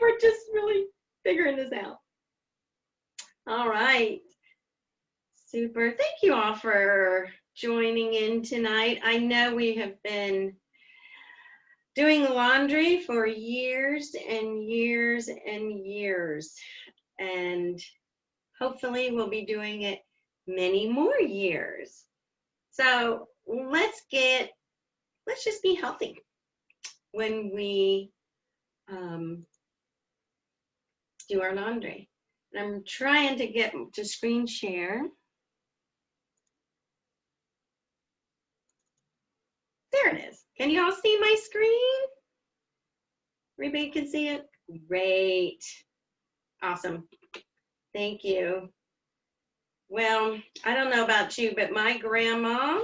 we're just really figuring this out. All right. Super. Thank you all for joining in tonight. I know we have been doing laundry for years and years and years, and hopefully we'll be doing it many more years. So let's just be healthy when we do our laundry. And I'm trying to get to screen share. There it is. Can you all see my screen? Everybody can see it? Great. Awesome. Thank you. Well, I don't know about you, but my grandma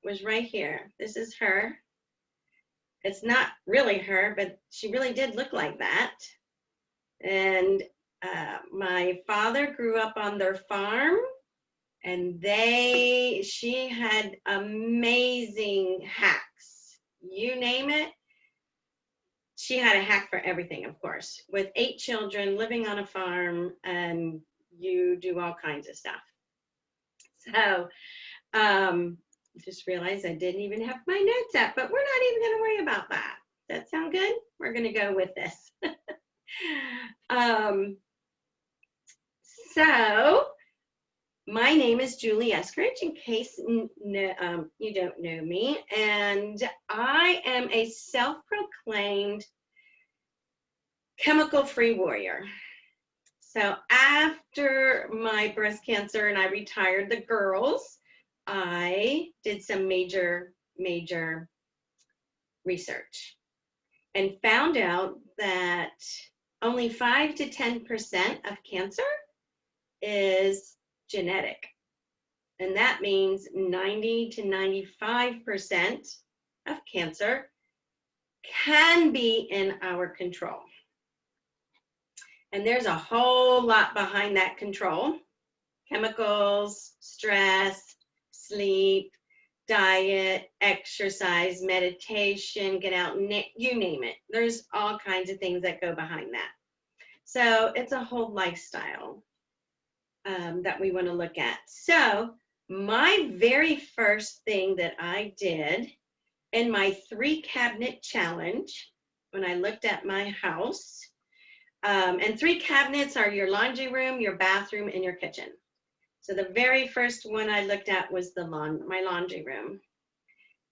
was right here. This is her. It's not really her, but she really did look like that. And my father grew up on their farm, and she had amazing hacks. You name it, she had a hack for everything, of course. With 8 children living on a farm, and you do all kinds of stuff. So just realized I didn't even have my notes up, but we're not even going to worry about that. Does that sound good? We're going to go with this. So my name is Julie Eskridge, in case you don't know me, and I am a self-proclaimed chemical-free warrior. So after my breast cancer and I retired the girls, I did some major research and found out that only 5 to 10% of cancer is genetic. And that means 90 to 95% of cancer can be in our control. And there's a whole lot behind that control. Chemicals, stress, sleep, diet, exercise, meditation, get out, you name it. There's all kinds of things that go behind that. So it's a whole lifestyle that we want to look at. So my very first thing that I did in my 3-cabinet challenge, when I looked at my house, and 3 cabinets are your laundry room, your bathroom, and your kitchen. So the very first one I looked at was my laundry room.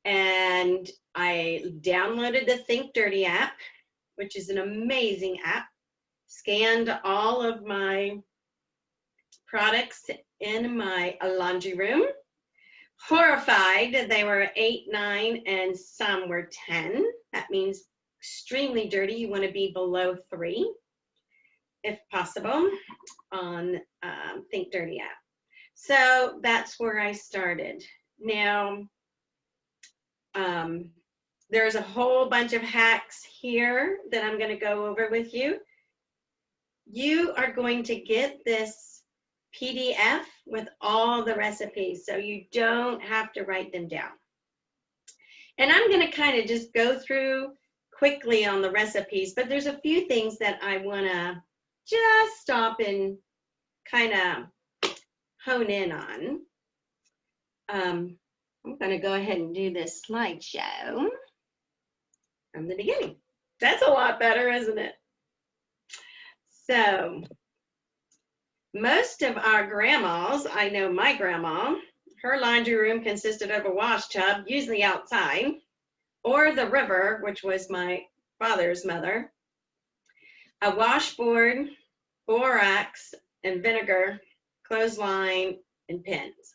And I downloaded the Think Dirty app, which is an amazing app, scanned all of my products in my laundry room, horrified that they were 8, 9, and some were 10. That means extremely dirty. You want to be below 3, if possible, on Think Dirty app. So that's where I started. Now, there's a whole bunch of hacks here that I'm going to go over with you. You are going to get this PDF with all the recipes, so you don't have to write them down. And I'm going to kind of just go through quickly on the recipes, but there's a few things that I want to just stop and kind of hone in on. I'm going to go ahead and do this slideshow from the beginning. That's a lot better, isn't it? So most of our grandmas, I know my grandma, her laundry room consisted of a wash tub, usually outside, or the river, which was my father's mother, a washboard, borax and vinegar, clothesline, and pins.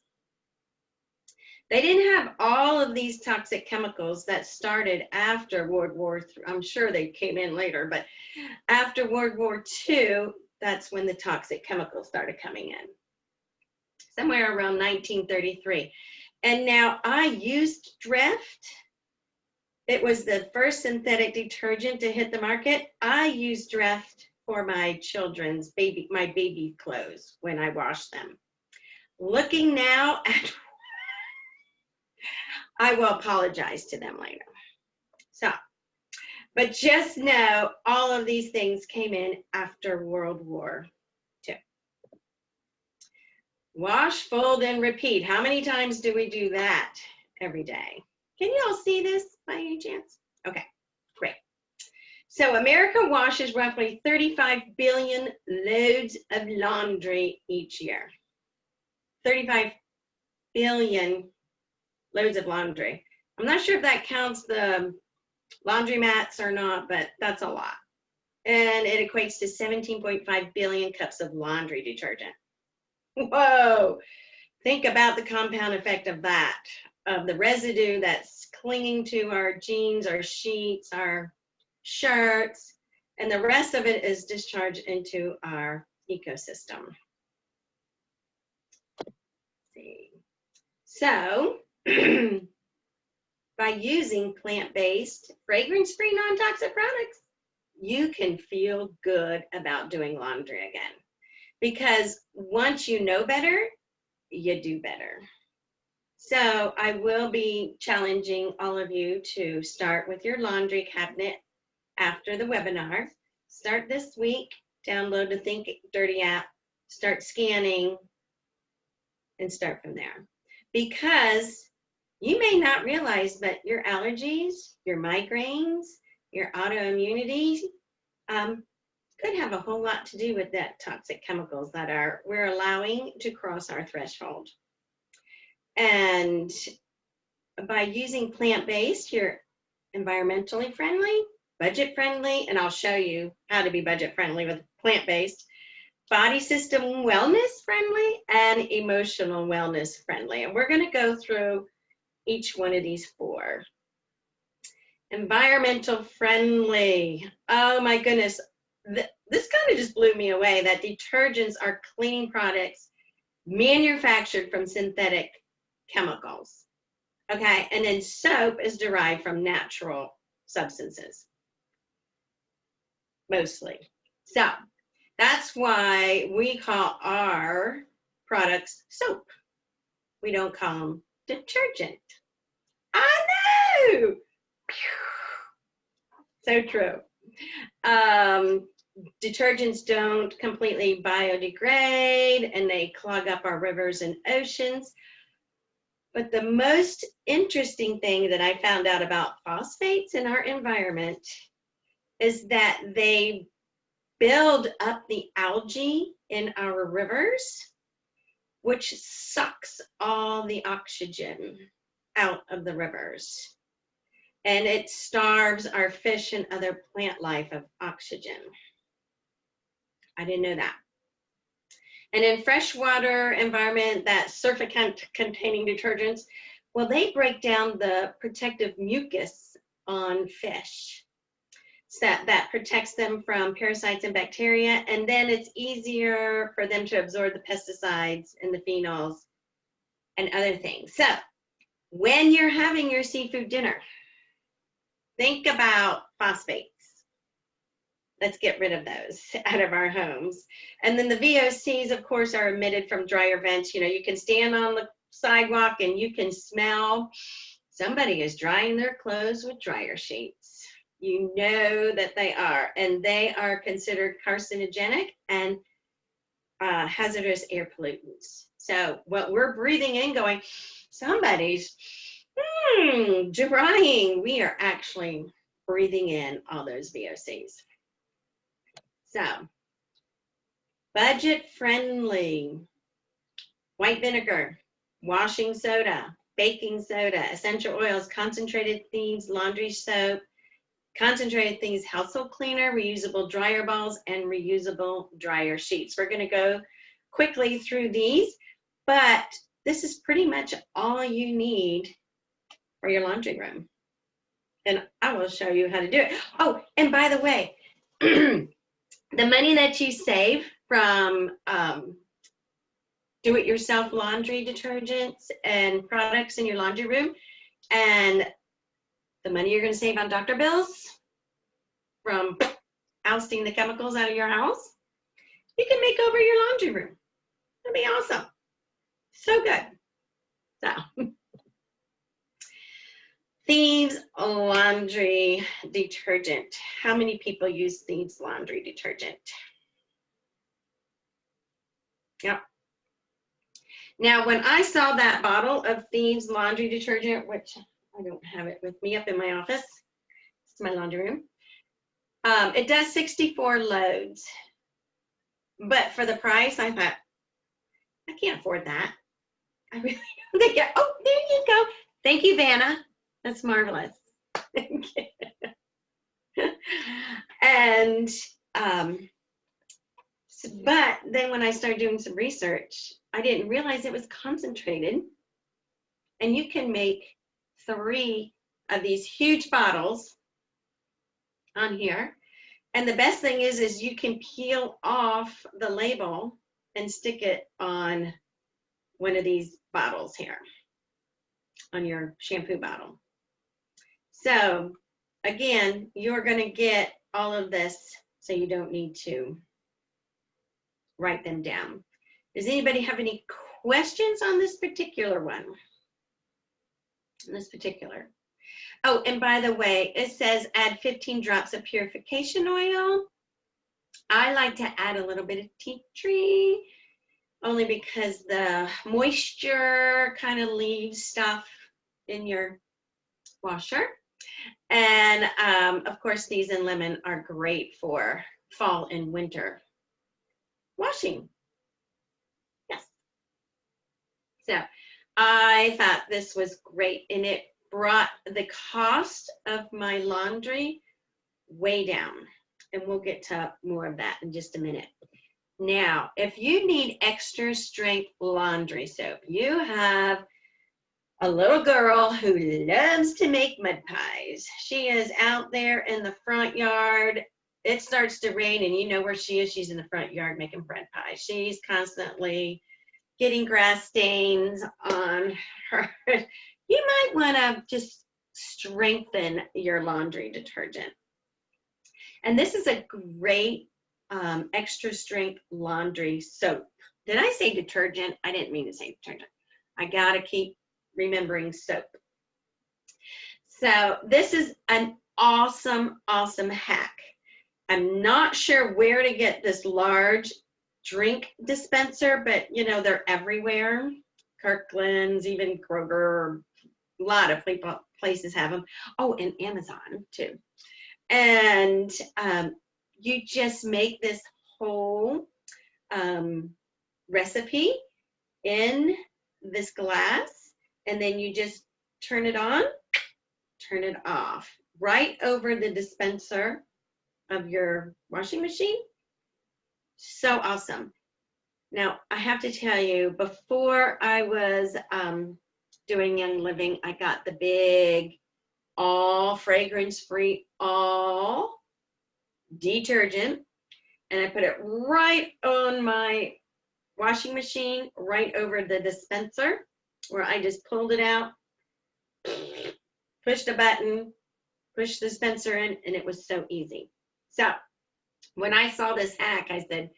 They didn't have all of these toxic chemicals that started after World War III. I'm sure they came in later, but after World War II, that's when the toxic chemicals started coming in, somewhere around 1933. And now I used Drift. It was the first synthetic detergent to hit the market. I used Drift for my children's my baby clothes when I washed them. Looking now at, I will apologize to them later. So But just know all of these things came in after World War II. Wash, fold, and repeat. How many times do we do that every day? Can you all see this by any chance? Okay, great. So America washes roughly 35 billion loads of laundry each year. 35 billion loads of laundry. I'm not sure if that counts the laundromats or not, but that's a lot. And it equates to 17.5 billion cups of laundry detergent. Whoa, think about the compound effect of that, of the residue that's clinging to our jeans, our sheets, our shirts, and the rest of it is discharged into our ecosystem. Let's see. So, by using plant-based, fragrance-free, non-toxic products, you can feel good about doing laundry again. Because once you know better, you do better. So I will be challenging all of you to start with your laundry cabinet after the webinar. Start this week, download the Think Dirty app, start scanning, and start from there. Because you may not realize that your allergies, your migraines, your autoimmunity, could have a whole lot to do with that toxic chemicals that we're allowing to cross our threshold. And by using plant-based, you're environmentally friendly, budget friendly, and I'll show you how to be budget friendly with plant-based, body system wellness friendly, and emotional wellness friendly. And we're going to go through each one of these four. Environmental friendly. Oh my goodness. This kind of just blew me away that detergents are cleaning products manufactured from synthetic chemicals. Okay, and then soap is derived from natural substances, mostly. So that's why we call our products soap. We don't call them detergent. I know! So true. Detergents don't completely biodegrade and they clog up our rivers and oceans. But the most interesting thing that I found out about phosphates in our environment is that they build up the algae in our rivers, which sucks all the oxygen out of the rivers. And it starves our fish and other plant life of oxygen. I didn't know that. And in freshwater environment, that surfactant-containing detergents, well, they break down the protective mucus on fish. So that protects them from parasites and bacteria, and then it's easier for them to absorb the pesticides and the phenols and other things. So when you're having your seafood dinner, think about phosphates. Let's get rid of those out of our homes. And then the VOCs, of course, are emitted from dryer vents. You know, you can stand on the sidewalk and you can smell somebody is drying their clothes with dryer sheets. You know that they are, and they are considered carcinogenic and hazardous air pollutants. So what we're breathing in going, somebody's drying, we are actually breathing in all those VOCs. So, budget friendly, white vinegar, washing soda, baking soda, essential oils, concentrated thieves, laundry soap, concentrated things, household cleaner, reusable dryer balls, and reusable dryer sheets. We're going to go quickly through these, but this is pretty much all you need for your laundry room. And I will show you how to do it. Oh, and by the way, the money that you save from do-it-yourself laundry detergents and products in your laundry room, and the money you're going to save on doctor bills from ousting the chemicals out of your house, you can make over your laundry room. That'd be awesome. So good. So, Thieves laundry detergent. How many people use Thieves laundry detergent? Yep. Now, when I saw that bottle of Thieves laundry detergent, which I don't have it with me up in my office, it's my laundry room. It does 64 loads, but for the price, I thought, I can't afford that. I really don't think, oh, there you go. Thank you, Vanna. That's marvelous. And, but then when I started doing some research, I didn't realize it was concentrated. And you can make 3 of these huge bottles on here. And the best thing is you can peel off the label and stick it on one of these bottles here, on your shampoo bottle. So again, you're going to get all of this, so you don't need to write them down. Does anybody have any questions on this particular one? This particular. Oh, and by the way, it says add 15 drops of purification oil. I like to add a little bit of tea tree, only because the moisture kind of leaves stuff in your washer. And of course, these in lemon are great for fall and winter washing. Yes. So I thought this was great, and it brought the cost of my laundry way down. And we'll get to more of that in just a minute. Now, if you need extra strength laundry soap, you have a little girl who loves to make mud pies. She is out there in the front yard. It starts to rain, and you know where she is. She's in the front yard making bread pies. She's constantly getting grass stains on her. You might want to just strengthen your laundry detergent. And this is a great extra strength laundry soap. Did I say detergent? I didn't mean to say detergent. I got to keep remembering soap. So this is an awesome, awesome hack. I'm not sure where to get this large drink dispenser, but you know, they're everywhere. Kirkland's, even Kroger, a lot of places have them. Oh, and Amazon too. And you just make this whole recipe in this glass, and then you just turn it on, turn it off, right over the dispenser of your washing machine. So awesome. Now, I have to tell you, before I was doing Young Living, I got the big, all fragrance-free, all detergent, and I put it right on my washing machine, right over the dispenser, where I just pulled it out, pushed a button, pushed the dispenser in, and it was so easy. So when I saw this hack, I said,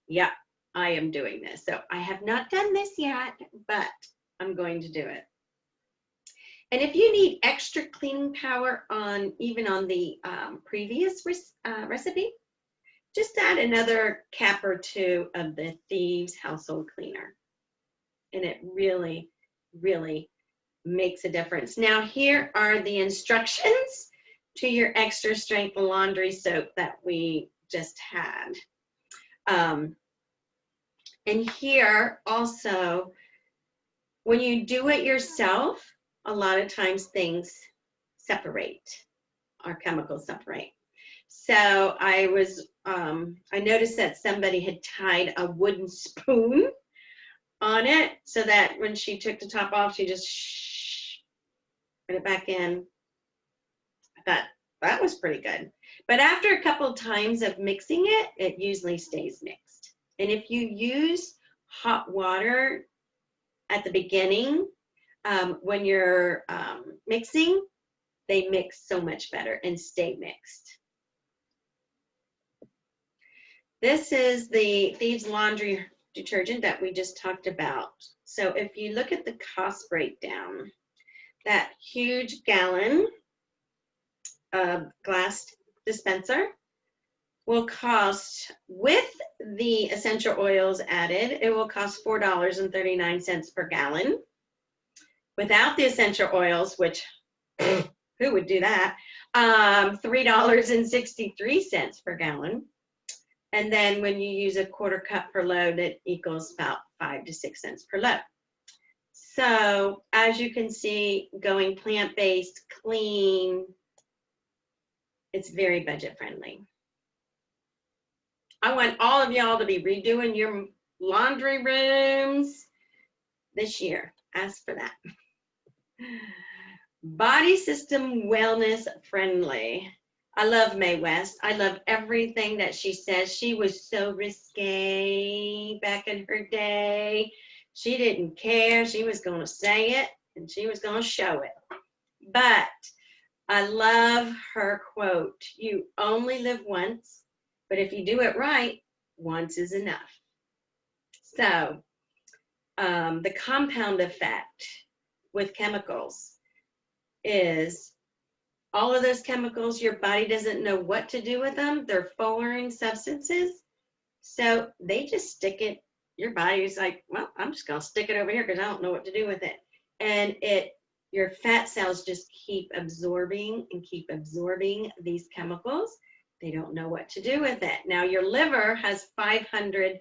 yeah, I am doing this. So I have not done this yet, but I'm going to do it. And if you need extra cleaning power on even on the previous recipe, just add another cap or 2 of the Thieves Household Cleaner. And it really, really makes a difference. Now, here are the instructions to your extra strength laundry soap that we just had. And here also, when you do it yourself, a lot of times things separate, our chemicals separate. So I noticed that somebody had tied a wooden spoon on it, so that when she took the top off, she just put it back in. I thought that was pretty good. But after a couple of times of mixing it, it usually stays mixed. And if you use hot water at the beginning, when you're mixing, they mix so much better and stay mixed. This is the Thieves laundry detergent that we just talked about. So if you look at the cost breakdown, that huge gallon glass dispenser will cost, with the essential oils added, it will cost $4.39 per gallon. Without the essential oils, which who would do that, $3.63 per gallon. And then when you use a quarter cup per load, it equals about 5 to 6 cents per load. So as you can see, going plant-based, clean, it's very budget friendly. I want all of y'all to be redoing your laundry rooms this year. Ask for that. Body system wellness friendly. I love Mae West. I love everything that she says. She was so risque back in her day. She didn't care. She was going to say it and she was going to show it. But I love her quote, "You only live once, but if you do it right, once is enough." So the compound effect with chemicals is all of those chemicals, your body doesn't know what to do with them. They're foreign substances. So they just stick it, your body's like, well, I'm just going to stick it over here because I don't know what to do with it. And your fat cells just keep absorbing and keep absorbing these chemicals. They don't know what to do with it. Now, your liver has 500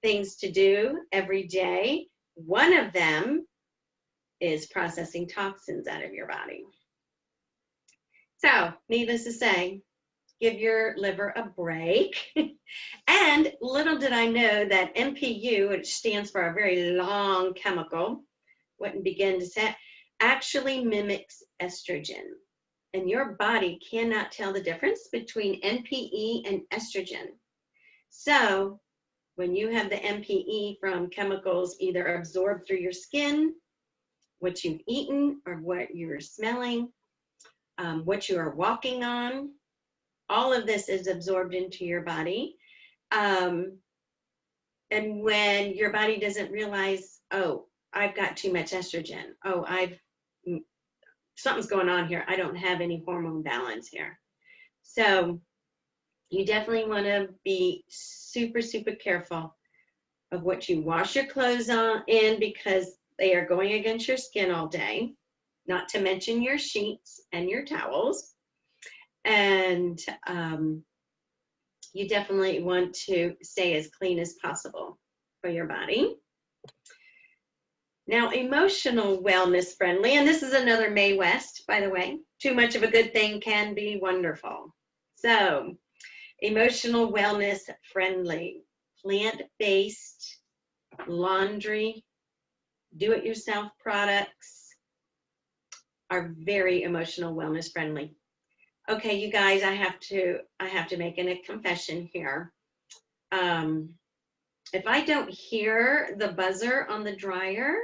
things to do every day. One of them is processing toxins out of your body. So, needless to say, give your liver a break. And little did I know that MPU, which stands for a very long chemical, wouldn't begin to say, actually mimics estrogen. And your body cannot tell the difference between NPE and estrogen. So when you have the NPE from chemicals either absorbed through your skin, what you've eaten or what you're smelling, what you are walking on, all of this is absorbed into your body. And when your body doesn't realize, oh, I've got too much estrogen. Oh, something's going on here. I don't have any hormone balance here. So you definitely want to be super, super careful of what you wash your clothes in, because they are going against your skin all day, not to mention your sheets and your towels. And you definitely want to stay as clean as possible for your body. Now, emotional wellness friendly, and this is another Mae West, by the way. Too much of a good thing can be wonderful. So, emotional wellness friendly, plant-based laundry, do-it-yourself products are very emotional wellness friendly. Okay, you guys, I have to make a confession here. If I don't hear the buzzer on the dryer,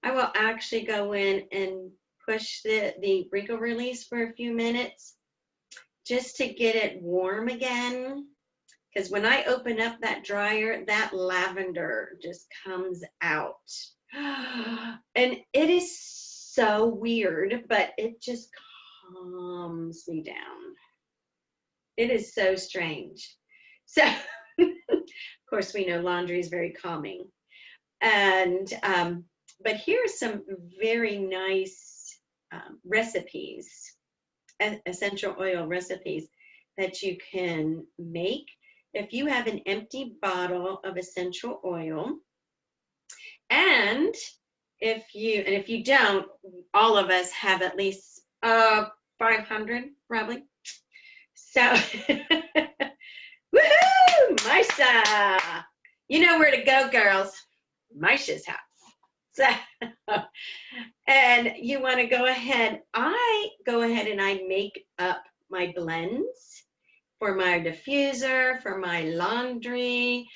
I will actually go in and push the wrinkle release for a few minutes just to get it warm again. Because when I open up that dryer, that lavender just comes out. And it is so weird, but it just calms me down. It is so strange. So, of course, we know laundry is very calming. And, but here are some very nice recipes, essential oil recipes that you can make. If you have an empty bottle of essential oil, and if you don't, all of us have at least 500 probably. So, woohoo, Maisha! You know where to go, girls. Maisha's house. So, and you want to go ahead. I go ahead and I make up my blends for my diffuser, for my laundry,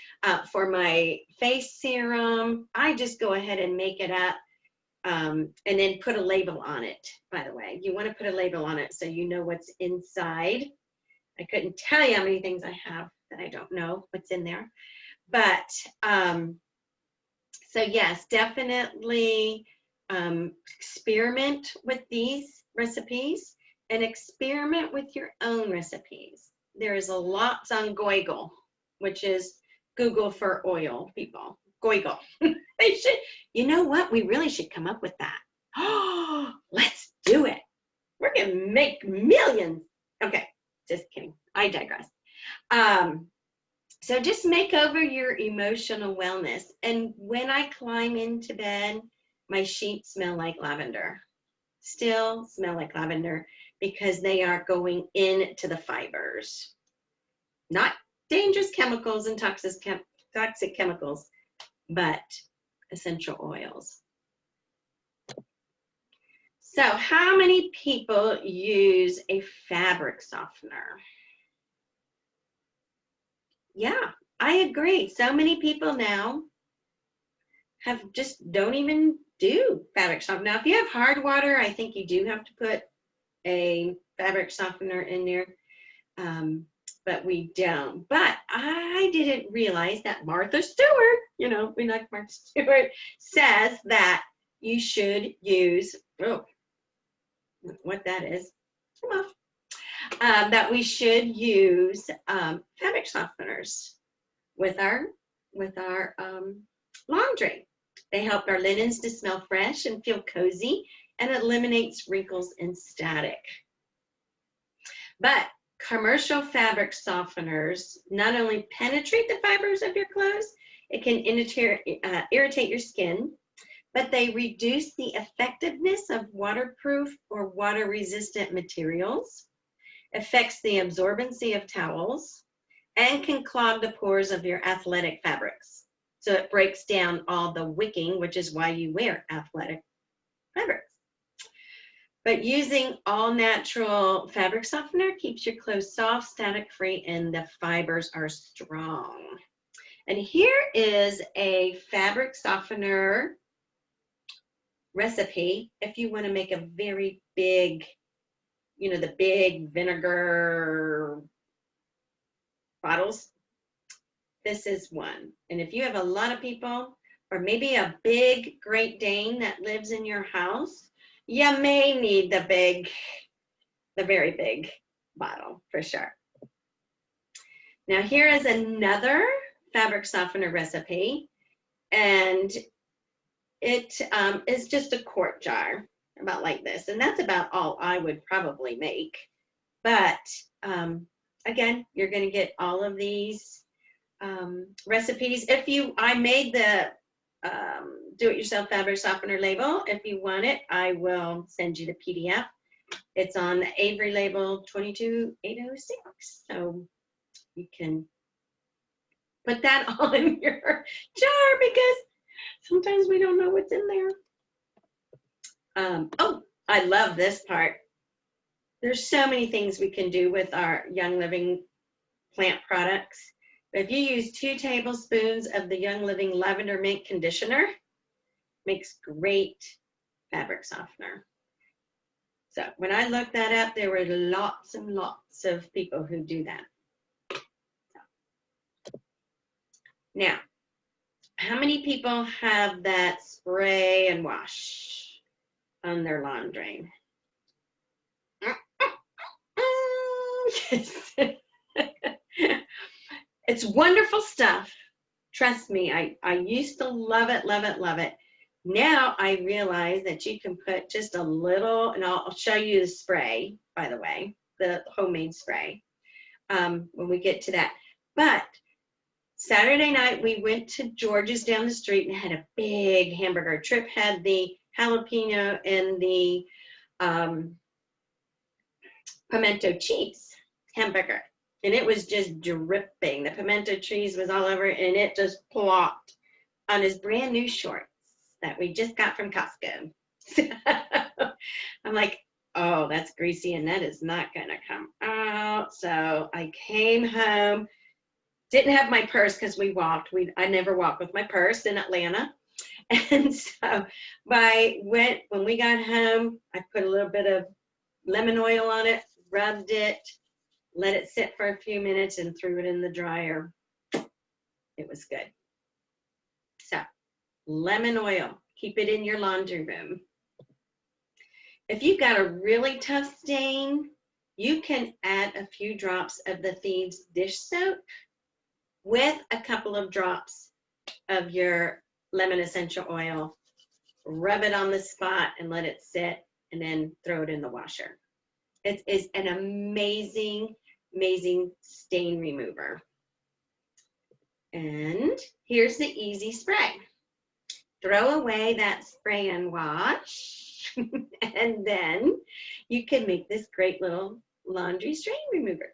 for my face serum. I just go ahead and make it up and then put a label on it, by the way. You want to put a label on it so you know what's inside. I couldn't tell you how many things I have that I don't know what's in there. But, so yes, definitely experiment with these recipes and experiment with your own recipes. There is a lot on Google, which is Google for oil people. Google. They should, you know what? We really should come up with that. Oh, let's do it. We're going to make millions. Okay, just kidding. I digress. So just make over your emotional wellness. And when I climb into bed, my sheets smell like lavender. Still smell like lavender because they are going into the fibers. Not dangerous chemicals and toxic chemicals, but essential oils. So how many people use a fabric softener? Yeah, I agree. So many people now don't even do fabric softener. Now, if you have hard water, I think you do have to put a fabric softener in there, but we don't. But I didn't realize that Martha Stewart, we like Martha Stewart, says that you should use, what that is, come off. That we should use fabric softeners with our laundry. They help our linens to smell fresh and feel cozy and eliminates wrinkles and static. But commercial fabric softeners not only penetrate the fibers of your clothes, it can irritate your skin, but they reduce the effectiveness of waterproof or water-resistant materials, affects the absorbency of towels, and can clog the pores of your athletic fabrics. So it breaks down all the wicking, which is why you wear athletic fabrics. But using all natural fabric softener keeps your clothes soft, static-free, and the fibers are strong. And here is a fabric softener recipe if you want to make a very big, the big vinegar bottles. This is one. And if you have a lot of people, or maybe a big Great Dane that lives in your house, you may need the very big bottle for sure. Now here is another fabric softener recipe, and it is just a quart jar, about like this, and that's about all I would probably make. But again, you're going to get all of these recipes. I made the do-it-yourself fabric softener label. If you want it, I will send you the PDF. It's on the Avery label 22806, so you can put that on your jar because sometimes we don't know what's in there. Oh, I love this part. There's so many things we can do with our Young Living plant products. But if you use 2 tablespoons of the Young Living Lavender Mint Conditioner, makes great fabric softener. So when I looked that up, there were lots and lots of people who do that. Now, how many people have that spray and wash on their laundry? Yes. It's wonderful stuff. Trust me, I used to love it, love it, love it. Now I realize that you can put just a little, and I'll show you the spray, by the way, the homemade spray, when we get to that. But Saturday night, we went to George's down the street and had a big hamburger. Trip had the jalapeno and the pimento cheese hamburger. And it was just dripping. The pimento cheese was all over, and it just plopped on his brand new shorts that we just got from Costco. So I'm like, oh, that's greasy, and that is not going to come out. So I came home, didn't have my purse because we walked. I never walk with my purse in Atlanta. And so when we got home, I put a little bit of lemon oil on it, rubbed it, let it sit for a few minutes, and threw it in the dryer. It was good. So lemon oil keep it in your laundry room. If you've got a really tough stain, you can add a few drops of the Thieves dish soap with a couple of drops of your lemon essential oil. Rub it on the spot and let it sit, and then throw it in the washer. It is an amazing, amazing stain remover. And here's the easy spray. Throw away that spray and wash, and then you can make this great little laundry stain remover.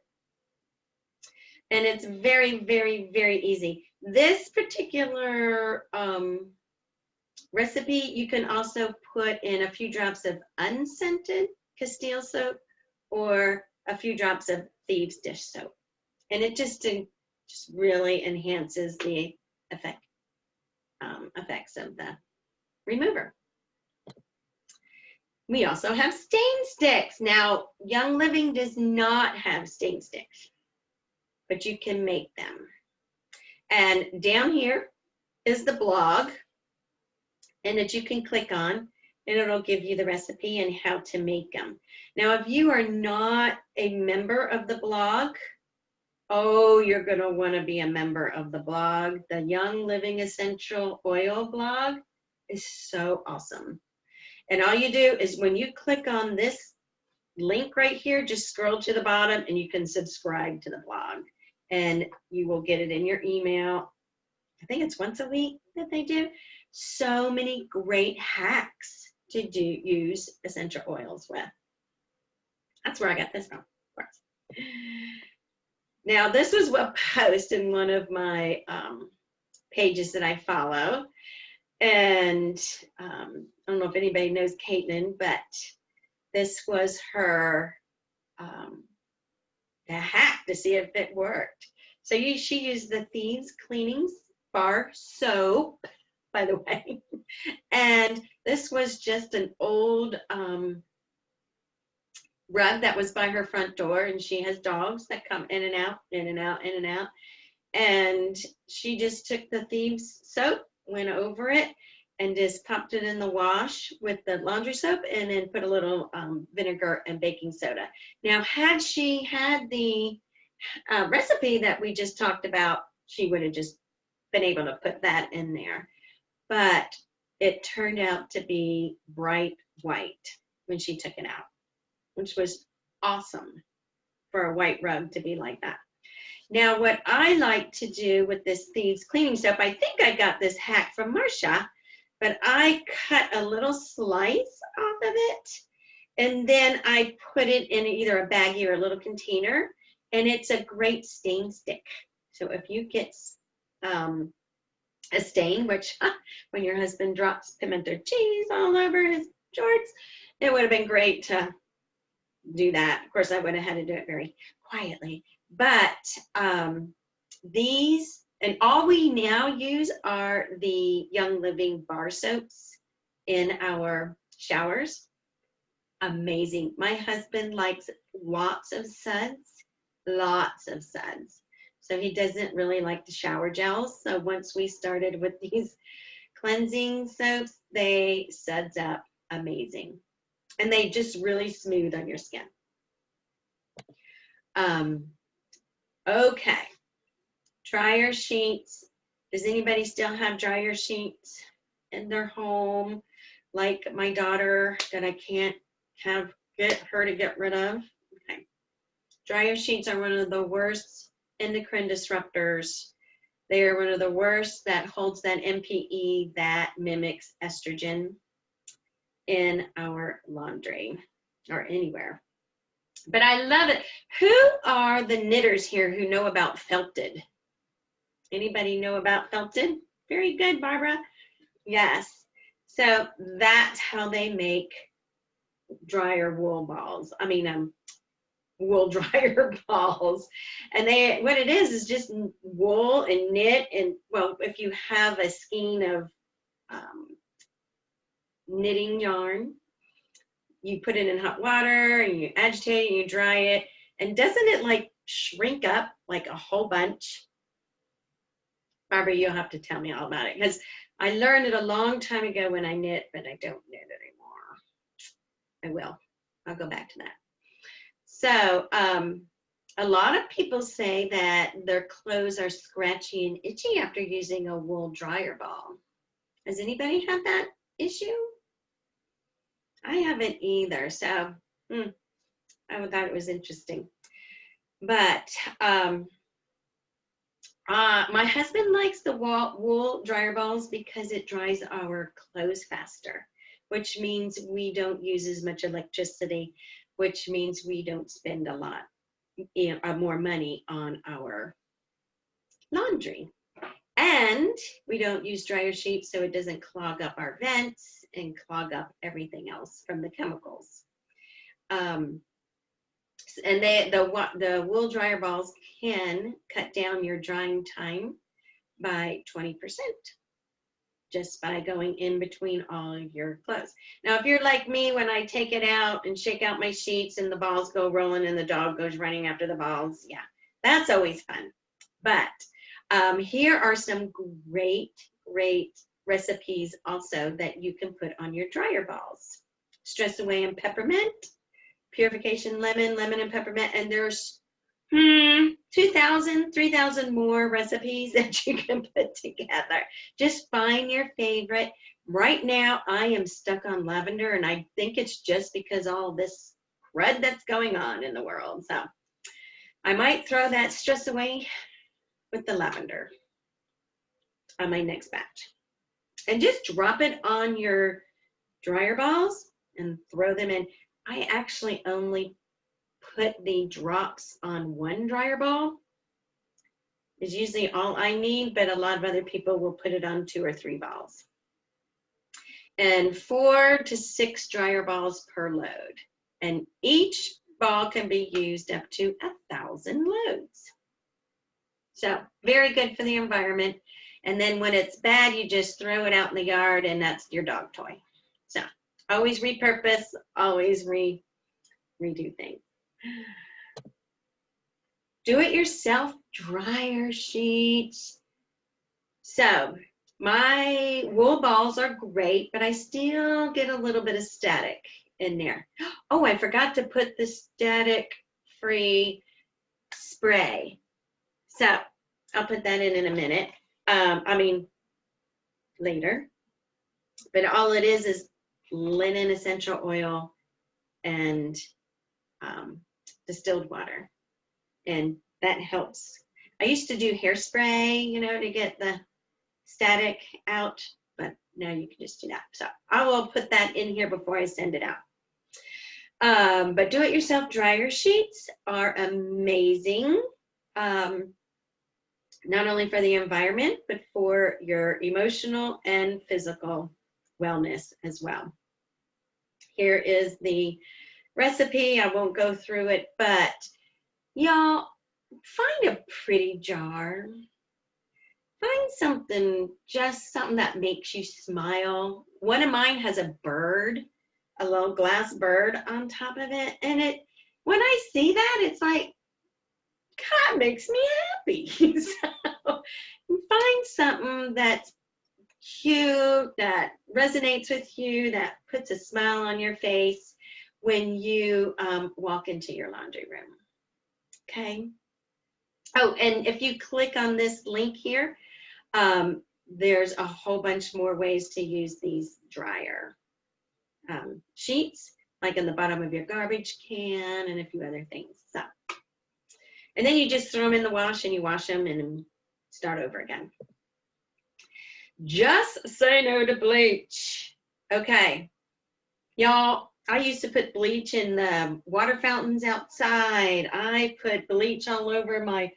And it's very, very, very easy. This particular recipe, you can also put in a few drops of unscented Castile soap or a few drops of Thieves dish soap. And it just really enhances the effects of the remover. We also have stain sticks. Now, Young Living does not have stain sticks, but you can make them. And down here is the blog, and that you can click on, and it'll give you the recipe and how to make them. Now, if you are not a member of the blog, oh, you're going to want to be a member of the blog. The Young Living Essential Oil blog is so awesome. And all you do is when you click on this link right here, just scroll to the bottom and you can subscribe to the blog. And you will get it in your email. I think it's once a week that they do. So many great hacks to use essential oils with. That's where I got this from, of course. Now, this was a post in one of my pages that I follow. And I don't know if anybody knows Caitlin, but this was her hack to see if it worked. So she used the Thieves cleaning bar soap, by the way. And this was just an old rug that was by her front door, and she has dogs that come in and out, in and out, in and out. And she just took the Thieves soap, went over it, and just popped it in the wash with the laundry soap, and then put a little vinegar and baking soda. Now, had she had the recipe that we just talked about, she would have just been able to put that in there. But it turned out to be bright white when she took it out, which was awesome for a white rug to be like that. Now, what I like to do with this Thieves cleaning soap, I think I got this hack from Marcia, but I cut a little slice off of it, and then I put it in either a baggie or a little container, and it's a great stain stick. So if you get a stain, which when your husband drops pimento cheese all over his shorts, it would have been great to do that. Of course, I would have had to do it very quietly. But these, and all we now use are the Young Living bar soaps in our showers. Amazing. My husband likes lots of suds. So he doesn't really like the shower gels. So once we started with these cleansing soaps, they suds up amazing. And they just really smooth on your skin. Okay. Dryer sheets. Does anybody still have dryer sheets in their home? Like my daughter that I can't get her to get rid of? Okay. Dryer sheets are one of the worst endocrine disruptors. They are one of the worst that holds that MPE that mimics estrogen in our laundry or anywhere. But I love it. Who are the knitters here who know about felted? Anybody know about felted? Very good, Barbara. Yes. So that's how they make dryer wool balls. Wool dryer balls. And what it is just wool and knit. And well, if you have a skein of knitting yarn, you put it in hot water and you agitate and you dry it. And doesn't it like shrink up like a whole bunch? Barbara, you'll have to tell me all about it because I learned it a long time ago when I knit, but I don't knit anymore. I will. I'll go back to that. So a lot of people say that their clothes are scratchy and itchy after using a wool dryer ball. Has anybody had that issue? I haven't either, so I thought it was interesting. But my husband likes the wool dryer balls because it dries our clothes faster, which means we don't use as much electricity, which means we don't spend a lot more money on our laundry. And we don't use dryer sheets, so it doesn't clog up our vents and clog up everything else from the chemicals. And the wool dryer balls can cut down your drying time by 20% just by going in between all of your clothes. Now, if you're like me, when I take it out and shake out my sheets and the balls go rolling and the dog goes running after the balls, yeah, that's always fun. But here are some great recipes also that you can put on your dryer balls. Stress Away and Peppermint, Purification Lemon, Lemon and Peppermint, and there's 2,000, 3,000 more recipes that you can put together. Just find your favorite. Right now, I am stuck on lavender, and I think it's just because all this crud that's going on in the world. So I might throw that Stress Away with the lavender on my next batch. And just drop it on your dryer balls and throw them in. I actually only put the drops on one dryer ball. Is usually all I need, but a lot of other people will put it on 2 or 3 balls. And 4 to 6 dryer balls per load. And each ball can be used up to 1,000 loads. So very good for the environment. And then when it's bad, you just throw it out in the yard and that's your dog toy. So always repurpose, always redo things. Do-it-yourself dryer sheets. So my wool balls are great, but I still get a little bit of static in there. Oh, I forgot to put the static-free spray. So I'll put that in a minute. Later. But all it is linen essential oil and distilled water. And that helps. I used to do hairspray, to get the static out, but now you can just do that. So I will put that in here before I send it out. But do-it-yourself dryer sheets are amazing, not only for the environment, but for your emotional and physical wellness as well. Here is the recipe. I won't go through it, but y'all, find a pretty jar. Find something that makes you smile. One of mine has a bird, a little glass bird on top of it. And when I see that, it's like, God, makes me happy. So find something that's cute, that resonates with you, that puts a smile on your face when you walk into your laundry room. Okay. Oh, and if you click on this link here, there's a whole bunch more ways to use these dryer sheets, like in the bottom of your garbage can and a few other things. So, and then you just throw them in the wash and you wash them and start over again. Just say no to bleach. Okay, y'all, I used to put bleach in the water fountains outside. I put bleach all over my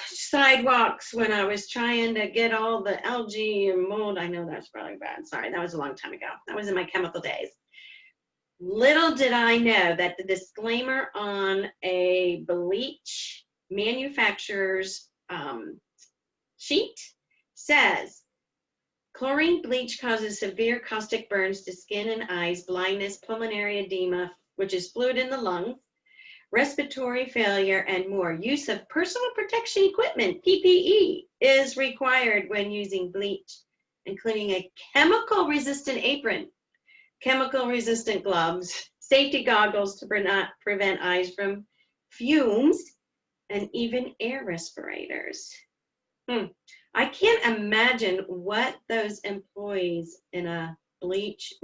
sidewalks when I was trying to get all the algae and mold. I know that's probably bad. Sorry, that was a long time ago. That was in my chemical days. Little did I know that the disclaimer on a bleach manufacturer's sheet says, chlorine bleach causes severe caustic burns to skin and eyes, blindness, pulmonary edema, which is fluid in the lungs, respiratory failure, and more. Use of personal protection equipment, PPE, is required when using bleach, including a chemical-resistant apron, chemical-resistant gloves, safety goggles to prevent eyes from fumes, and even air respirators. I can't imagine what those employees in a bleach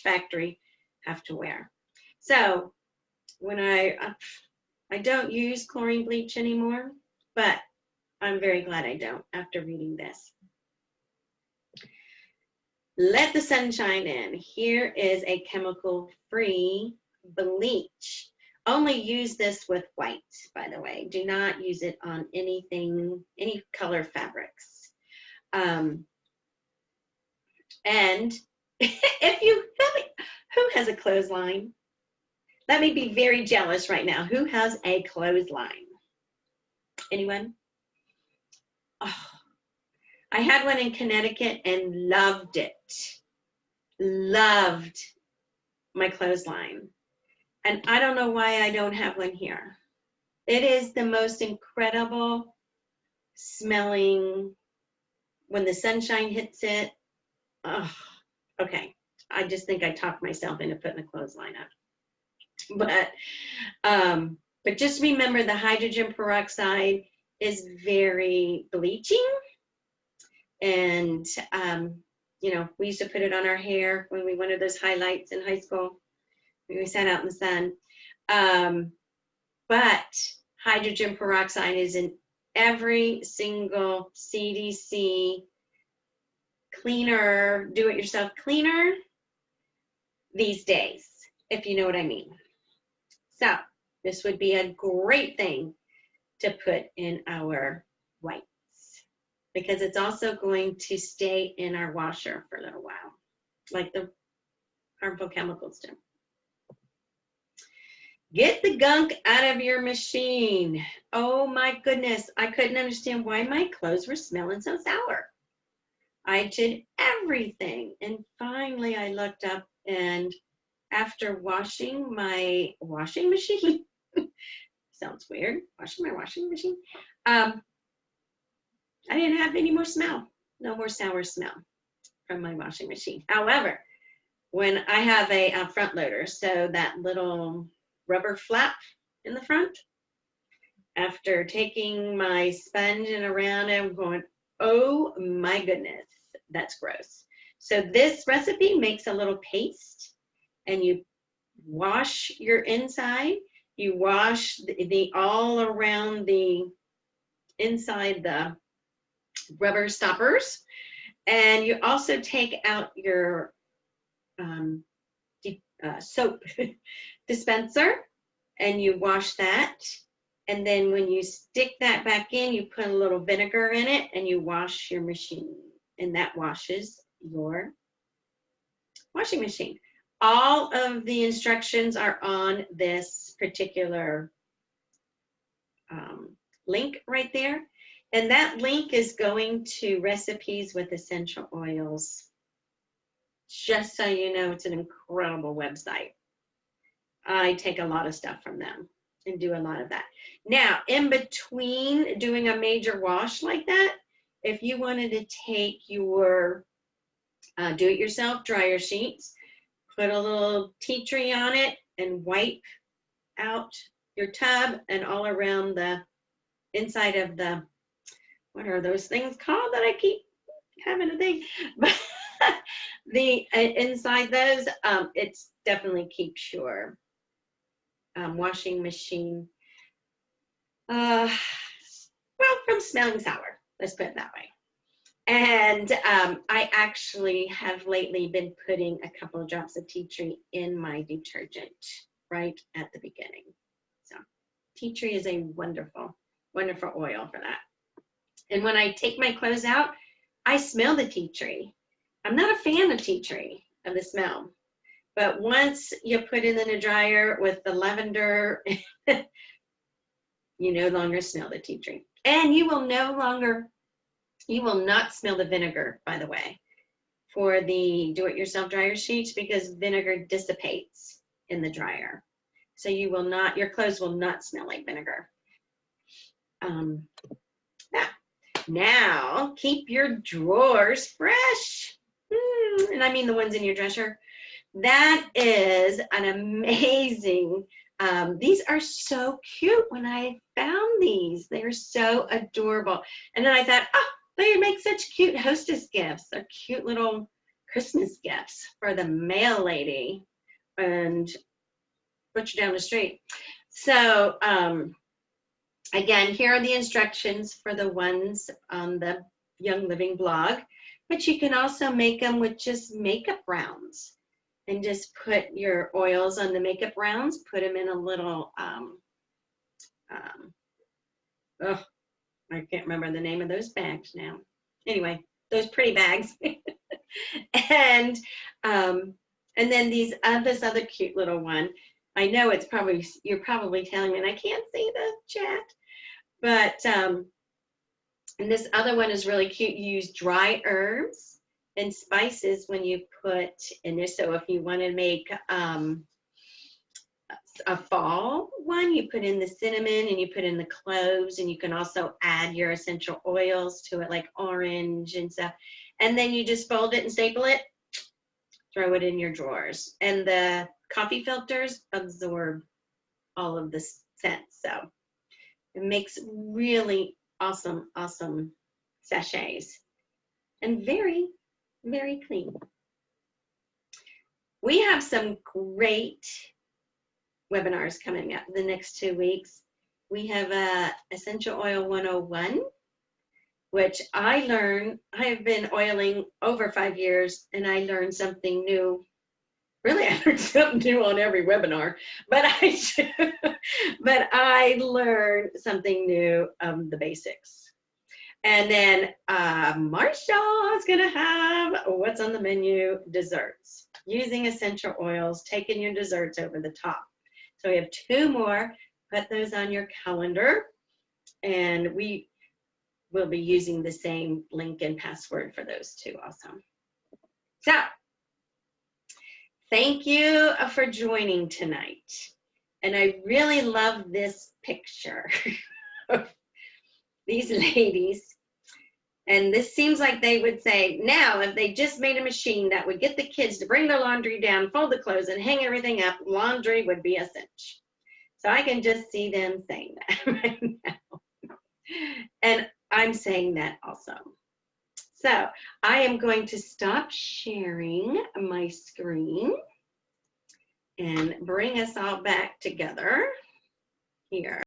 factory have to wear. So when I don't use chlorine bleach anymore, but I'm very glad I don't after reading this. Let the sunshine in. Here is a chemical-free bleach. Only use this with white, by the way. Do not use it on anything, any color fabrics. And if you really, who has a clothesline? Let me be very jealous right now. Who has a clothesline? Anyone? Oh, I had one in Connecticut and loved it. Loved my clothesline. And I don't know why I don't have one here. It is the most incredible smelling when the sunshine hits it. Oh, okay. I just think I talked myself into putting a clothesline up. But just remember the hydrogen peroxide is very bleaching. And, you know, we used to put it on our hair when we wanted those highlights in high school. We sat out in the sun. But hydrogen peroxide is in every single CDC cleaner, do-it-yourself cleaner these days, if you know what I mean. So this would be a great thing to put in our whites because it's also going to stay in our washer for a little while, like the harmful chemicals do. Get the gunk out of your machine. Oh my goodness, I couldn't understand why my clothes were smelling so sour. I did everything, and finally I looked up, and after washing my washing machine, sounds weird, washing my washing machine, I didn't have any more smell, no more sour smell from my washing machine. However, when I have a front loader, so that little rubber flap in the front, after taking my sponge and around it, I'm going, oh my goodness, that's gross. So this recipe makes a little paste, and you wash your inside, you wash the all around the inside the rubber stoppers, and you also take out your soap dispenser, and you wash that. And then when you stick that back in, you put a little vinegar in it, and you wash your machine, and that washes your washing machine. All of the instructions are on this particular link right there. And that link is going to Recipes with Essential Oils. Just so you know, it's an incredible website. I take a lot of stuff from them and do a lot of that. Now, in between doing a major wash like that, if you wanted to take your do-it-yourself dryer sheets, put a little tea tree on it, and wipe out your tub and all around the inside of the, what are those things called that I keep having a thing? But the inside those, it definitely keeps your washing machine, well, from smelling sour. Let's put it that way. And I actually have lately been putting a couple of drops of tea tree in my detergent right at the beginning. So tea tree is a wonderful, wonderful oil for that. And when I take my clothes out, I smell the tea tree. I'm not a fan of tea tree, of the smell. But once you put it in the dryer with the lavender, you no longer smell the tea tree. And you will not smell the vinegar, by the way, for the do-it-yourself dryer sheets, because vinegar dissipates in the dryer. So you will not, your clothes will not smell like vinegar. Now keep your drawers fresh. And I mean the ones in your dresser. That is an amazing, these are so cute when I found these. They're so adorable. And then I thought, oh, they make such cute hostess gifts. They're cute little Christmas gifts for the mail lady and put you down the street. So again, here are the instructions for the ones on the Young Living blog, but you can also make them with just makeup rounds. And just put your oils on the makeup rounds, put them in a little, oh, I can't remember the name of those bags now. Anyway, those pretty bags. And then this other cute little one. I know it's probably, you're probably telling me, and I can't see the chat, but, and this other one is really cute. You use dry herbs and spices when you put in there. So if you want to make a fall one, you put in the cinnamon and you put in the cloves, and you can also add your essential oils to it, like orange and stuff. And then you just fold it and staple it, throw it in your drawers. And the coffee filters absorb all of the scents. So it makes really awesome, awesome sachets. And very, very clean. We have some great webinars coming up the next 2 weeks. We have Essential Oil 101, which I have been oiling over 5 years, and I learned something new. Really, I learned something new on every webinar, but I learned something new, the basics. And then Marsha is going to have what's on the menu, desserts, using essential oils, taking your desserts over the top. So we have 2 more. Put those on your calendar, and we will be using the same link and password for those 2 also. So thank you for joining tonight. And I really love this picture of these ladies. And this seems like they would say, now, if they just made a machine that would get the kids to bring their laundry down, fold the clothes, and hang everything up, laundry would be a cinch. So I can just see them saying that right now. And I'm saying that also. So I am going to stop sharing my screen and bring us all back together here.